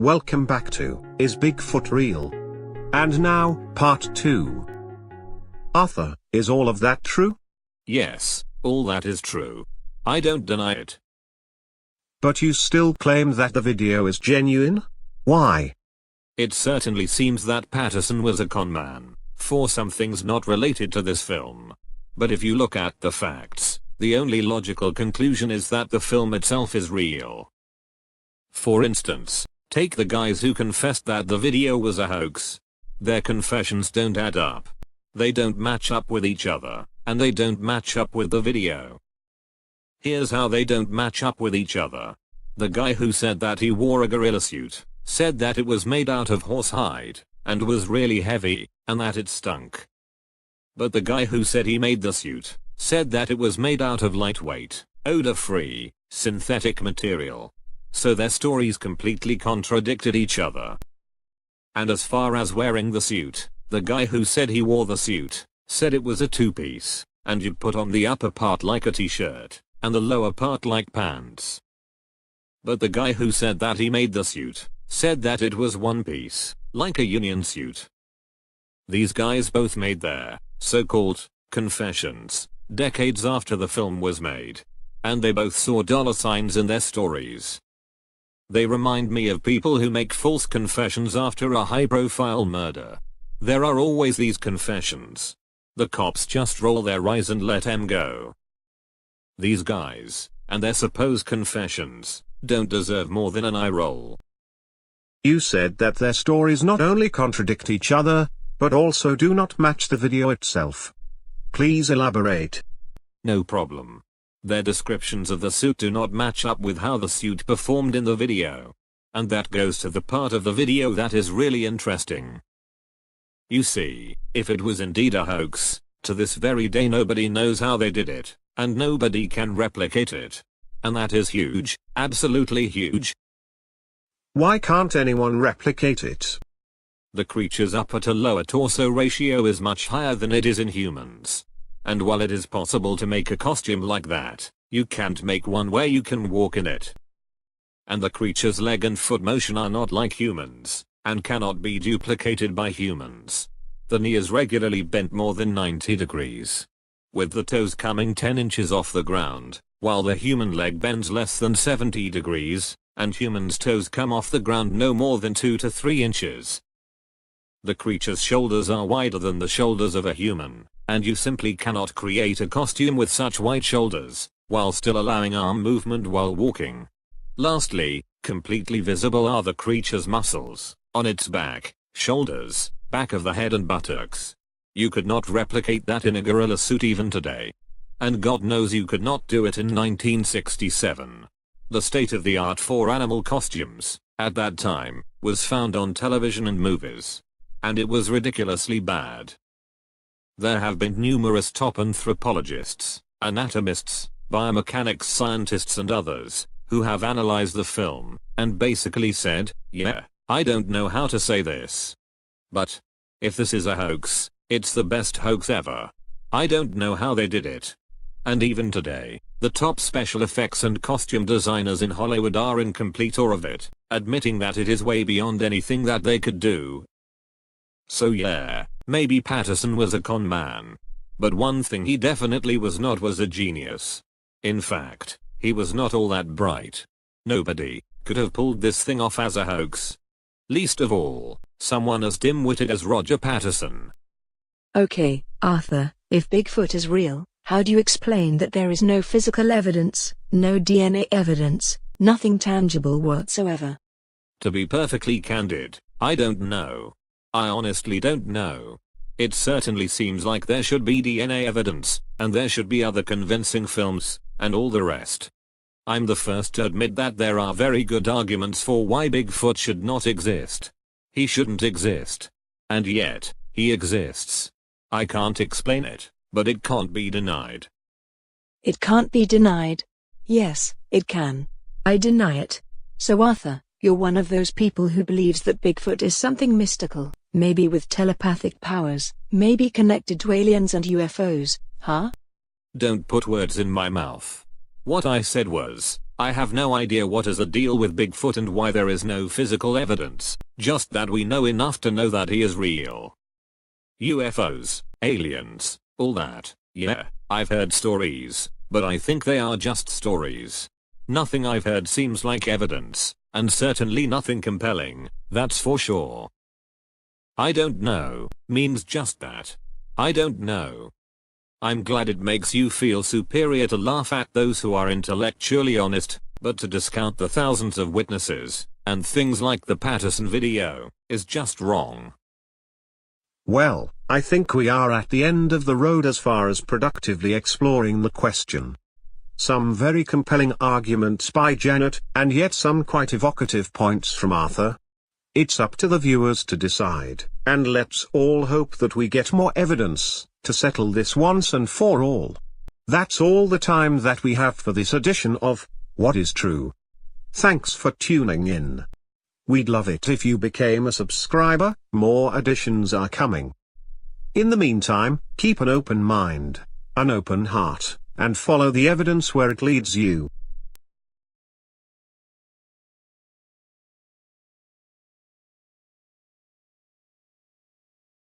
Welcome back to Is Bigfoot Real? And now, part 2. Arthur, is all of that true? Yes, all that is true. I don't deny it. But you still claim that the video is genuine? Why? It certainly seems that Patterson was a con man, for some things not related to this film. But if you look at the facts, the only logical conclusion is that the film itself is real. For instance, take the guys who confessed that the video was a hoax. Their confessions don't add up. They don't match up with each other, and they don't match up with the video. Here's how they don't match up with each other. The guy who said that he wore a gorilla suit, said that it was made out of horsehide, and was really heavy, and that it stunk. But the guy who said he made the suit, said that it was made out of lightweight, odor-free, synthetic material. So their stories completely contradicted each other. And as far as wearing the suit, the guy who said he wore the suit, said it was a two-piece, and you put on the upper part like a t-shirt, and the lower part like pants. But the guy who said that he made the suit, said that it was one piece, like a union suit. These guys both made their so-called confessions decades after the film was made. And they both saw dollar signs in their stories. They remind me of people who make false confessions after a high-profile murder. There are always these confessions. The cops just roll their eyes and let them go. These guys, and their supposed confessions, don't deserve more than an eye roll. You said that their stories not only contradict each other, but also do not match the video itself. Please elaborate. No problem. Their descriptions of the suit do not match up with how the suit performed in the video. And that goes to the part of the video that is really interesting. You see, if it was indeed a hoax, to this very day nobody knows how they did it, and nobody can replicate it. And that is huge, absolutely huge. Why can't anyone replicate it? The creature's upper to lower torso ratio is much higher than it is in humans. And while it is possible to make a costume like that, you can't make one where you can walk in it. And the creature's leg and foot motion are not like humans, and cannot be duplicated by humans. The knee is regularly bent more than 90 degrees, with the toes coming 10 inches off the ground, while the human leg bends less than 70 degrees, and humans' toes come off the ground no more than 2 to 3 inches. The creature's shoulders are wider than the shoulders of a human. And you simply cannot create a costume with such wide shoulders, while still allowing arm movement while walking. Lastly, completely visible are the creature's muscles, on its back, shoulders, back of the head and buttocks. You could not replicate that in a gorilla suit even today. And God knows you could not do it in 1967. The state of the art for animal costumes, at that time, was found on television and movies. And it was ridiculously bad. There have been numerous top anthropologists, anatomists, biomechanics scientists and others, who have analyzed the film, and basically said, yeah, I don't know how to say this. But, if this is a hoax, it's the best hoax ever. I don't know how they did it. And even today, the top special effects and costume designers in Hollywood are in complete awe of it, admitting that it is way beyond anything that they could do. So yeah, maybe Patterson was a con man. But one thing he definitely was not was a genius. In fact, he was not all that bright. Nobody could have pulled this thing off as a hoax. Least of all, someone as dim-witted as Roger Patterson. Okay, Arthur, if Bigfoot is real, how do you explain that there is no physical evidence, no DNA evidence, nothing tangible whatsoever? To be perfectly candid, I don't know. I honestly don't know. It certainly seems like there should be DNA evidence, and there should be other convincing films, and all the rest. I'm the first to admit that there are very good arguments for why Bigfoot should not exist. He shouldn't exist. And yet, he exists. I can't explain it, but it can't be denied. It can't be denied. Yes, it can. I deny it. So Arthur, you're one of those people who believes that Bigfoot is something mystical. Maybe with telepathic powers, maybe connected to aliens and UFOs, huh? Don't put words in my mouth. What I said was, I have no idea what is the deal with Bigfoot and why there is no physical evidence, just that we know enough to know that he is real. UFOs, aliens, all that, yeah, I've heard stories, but I think they are just stories. Nothing I've heard seems like evidence, and certainly nothing compelling, that's for sure. I don't know, means just that. I don't know. I'm glad it makes you feel superior to laugh at those who are intellectually honest, but to discount the thousands of witnesses, and things like the Patterson video, is just wrong. Well, I think we are at the end of the road as far as productively exploring the question. Some very compelling arguments by Janet, and yet some quite evocative points from Arthur. It's up to the viewers to decide, and let's all hope that we get more evidence to settle this once and for all. That's all the time that we have for this edition of What is True. Thanks for tuning in. We'd love it if you became a subscriber, more editions are coming. In the meantime, keep an open mind, an open heart, and follow the evidence where it leads you.